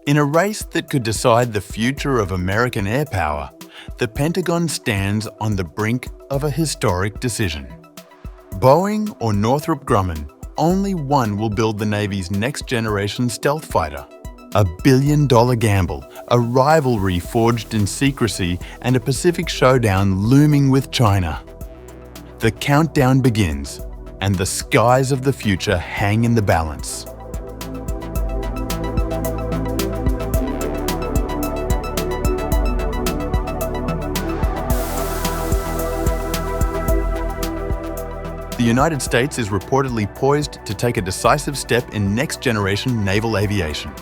In a race that could decide the future of American air power, the Pentagon stands on the brink of a historic decision. Boeing or Northrop Grumman, only one will build the Navy's next-generation stealth fighter. A billion-dollar gamble, a rivalry forged in secrecy, and a Pacific showdown looming with China. The countdown begins, and the skies of the future hang in the balance. The United States is reportedly poised to take a decisive step in next-generation naval aviation.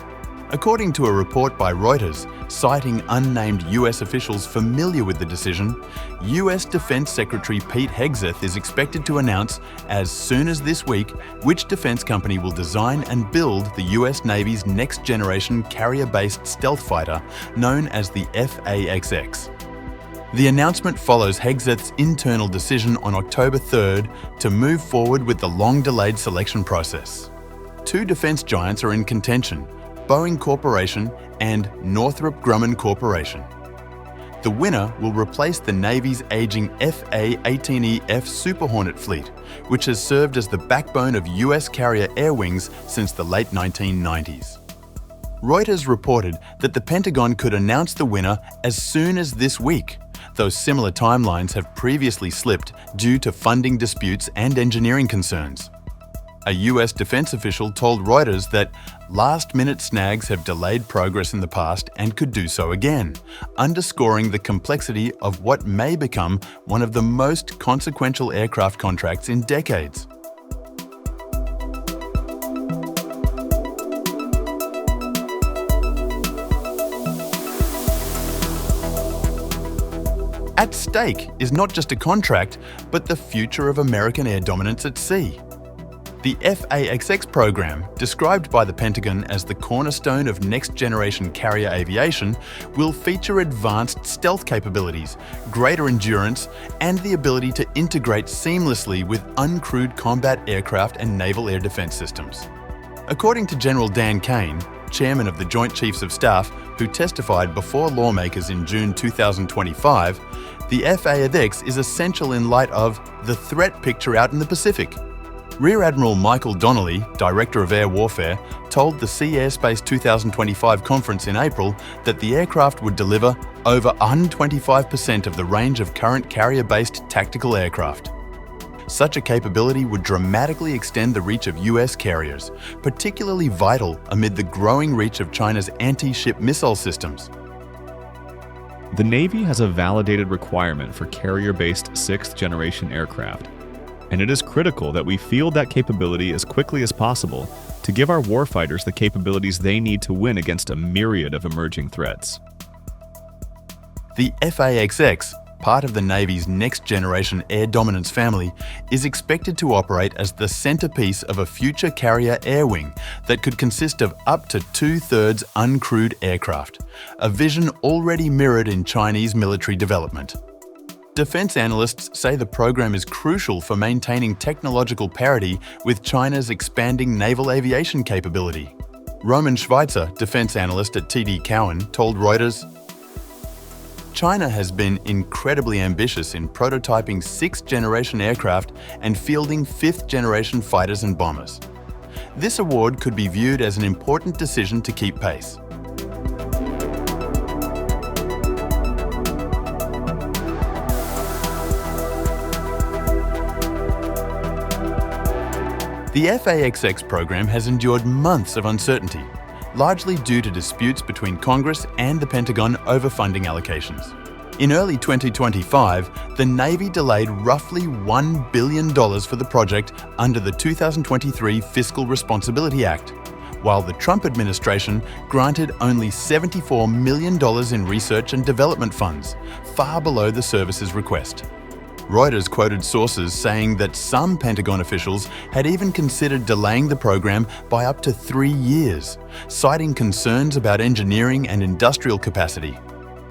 According to a report by Reuters, citing unnamed US officials familiar with the decision, US Defense Secretary Pete Hegseth is expected to announce, as soon as this week, which defense company will design and build the US Navy's next-generation carrier-based stealth fighter, known as the F/A-XX. The announcement follows Hegseth's internal decision on October 3rd to move forward with the long-delayed selection process. Two defense giants are in contention: Boeing Corporation and Northrop Grumman Corporation. The winner will replace the Navy's aging F/A-18E/F Super Hornet fleet, which has served as the backbone of US carrier air wings since the late 1990s. Reuters reported that the Pentagon could announce the winner as soon as this week, though similar timelines have previously slipped due to funding disputes and engineering concerns. A US defense official told Reuters that last-minute snags have delayed progress in the past and could do so again, underscoring the complexity of what may become one of the most consequential aircraft contracts in decades. At stake is not just a contract, but the future of American air dominance at sea. The F/A-XX program, described by the Pentagon as the cornerstone of next-generation carrier aviation, will feature advanced stealth capabilities, greater endurance, and the ability to integrate seamlessly with uncrewed combat aircraft and naval air defense systems. According to General Dan Kane, chairman of the Joint Chiefs of Staff, who testified before lawmakers in June 2025, the F/A-XX is essential in light of the threat picture out in the Pacific. Rear Admiral Michael Donnelly, Director of Air Warfare, told the Sea Airspace 2025 conference in April that the aircraft would deliver over 125% of the range of current carrier-based tactical aircraft. Such a capability would dramatically extend the reach of US carriers, particularly vital amid the growing reach of China's anti-ship missile systems. The Navy has a validated requirement for carrier-based 6th-generation aircraft, and it is critical that we field that capability as quickly as possible to give our warfighters the capabilities they need to win against a myriad of emerging threats. The F/A-XX, part of the Navy's next-generation air dominance family, is expected to operate as the centerpiece of a future carrier air wing that could consist of up to 2/3 uncrewed aircraft, a vision already mirrored in Chinese military development. Defense analysts say the program is crucial for maintaining technological parity with China's expanding naval aviation capability. Roman Schweitzer, defense analyst at TD Cowen, told Reuters, "China has been incredibly ambitious in prototyping 6th-generation aircraft and fielding 5th-generation fighters and bombers. This award could be viewed as an important decision to keep pace." The F/A-XX program has endured months of uncertainty, largely due to disputes between Congress and the Pentagon over funding allocations. In early 2025, the Navy delayed roughly $1 billion for the project under the 2023 Fiscal Responsibility Act, while the Trump administration granted only $74 million in research and development funds, far below the service's request. Reuters quoted sources saying that some Pentagon officials had even considered delaying the program by up to 3 years, citing concerns about engineering and industrial capacity.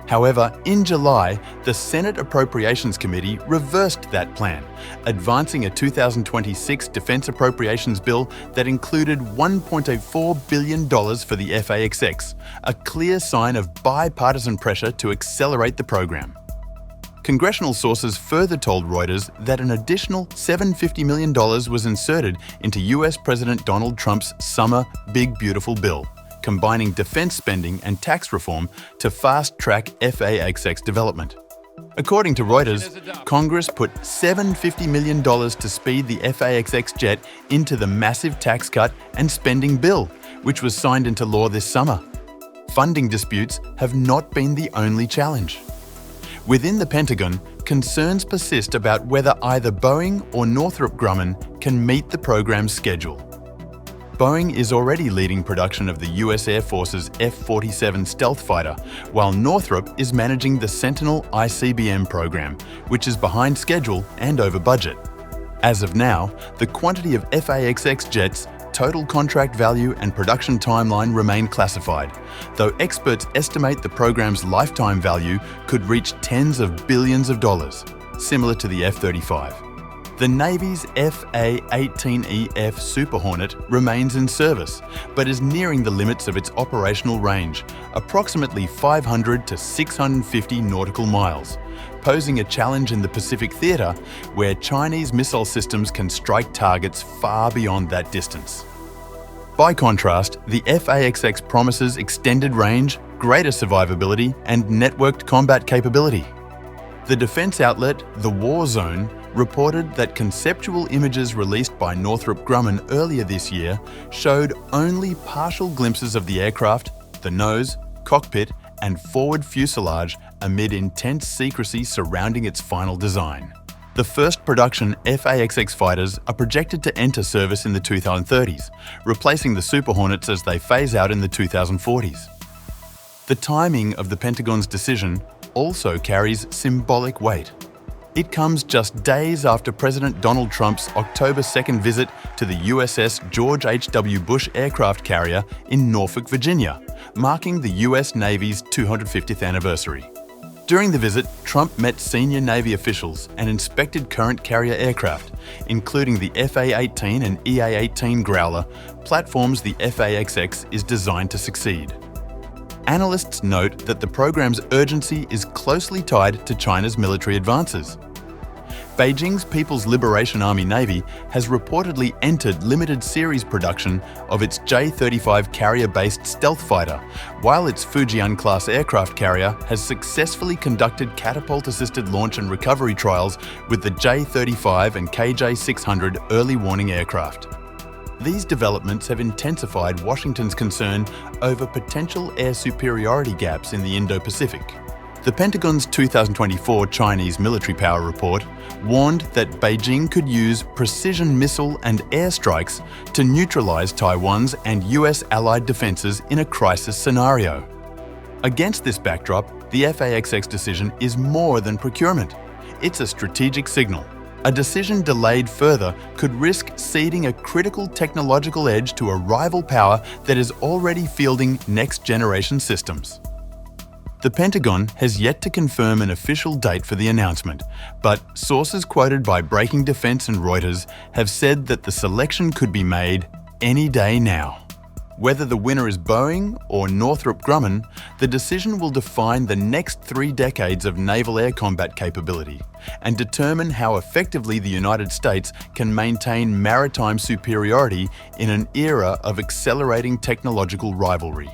However, in July, the Senate Appropriations Committee reversed that plan, advancing a 2026 defense appropriations bill that included $1.84 billion for the F/A-XX, a clear sign of bipartisan pressure to accelerate the program. Congressional sources further told Reuters that an additional $750 million was inserted into US President Donald Trump's summer Big Beautiful Bill, combining defense spending and tax reform to fast-track F/A-XX development. According to Reuters, Congress put $750 million to speed the F/A-XX jet into the massive tax cut and spending bill, which was signed into law this summer. Funding disputes have not been the only challenge. Within the Pentagon, concerns persist about whether either Boeing or Northrop Grumman can meet the program's schedule. Boeing is already leading production of the US Air Force's F-47 stealth fighter, while Northrop is managing the Sentinel ICBM program, which is behind schedule and over budget. As of now, the quantity of F/A-XX jets, total contract value and production timeline remain classified, though experts estimate the program's lifetime value could reach tens of billions of dollars, similar to the F-35. The Navy's F/A-18EF Super Hornet remains in service, but is nearing the limits of its operational range, approximately 500 to 650 nautical miles, posing a challenge in the Pacific theater where Chinese missile systems can strike targets far beyond that distance. By contrast, the F/A-XX promises extended range, greater survivability, and networked combat capability. The defense outlet, The War Zone, reported that conceptual images released by Northrop Grumman earlier this year showed only partial glimpses of the aircraft, the nose, cockpit, and forward fuselage amid intense secrecy surrounding its final design. The first production F/A-XX fighters are projected to enter service in the 2030s, replacing the Super Hornets as they phase out in the 2040s. The timing of the Pentagon's decision also carries symbolic weight. It comes just days after President Donald Trump's October 2nd visit to the USS George H.W. Bush aircraft carrier in Norfolk, Virginia, marking the US Navy's 250th anniversary. During the visit, Trump met senior Navy officials and inspected current carrier aircraft, including the F/A-18 and EA-18 Growler, platforms the F/A-XX is designed to succeed. Analysts note that the program's urgency is closely tied to China's military advances. Beijing's People's Liberation Army Navy has reportedly entered limited series production of its J-35 carrier-based stealth fighter, while its Fujian-class aircraft carrier has successfully conducted catapult-assisted launch and recovery trials with the J-35 and KJ-600 early warning aircraft. These developments have intensified Washington's concern over potential air superiority gaps in the Indo-Pacific. The Pentagon's 2024 Chinese military power report warned that Beijing could use precision missile and airstrikes to neutralize Taiwan's and US allied defenses in a crisis scenario. Against this backdrop, the F/A-XX decision is more than procurement. It's a strategic signal. A decision delayed further could risk ceding a critical technological edge to a rival power that is already fielding next-generation systems. The Pentagon has yet to confirm an official date for the announcement, but sources quoted by Breaking Defense and Reuters have said that the selection could be made any day now. Whether the winner is Boeing or Northrop Grumman, the decision will define the next 3 decades of naval air combat capability and determine how effectively the United States can maintain maritime superiority in an era of accelerating technological rivalry.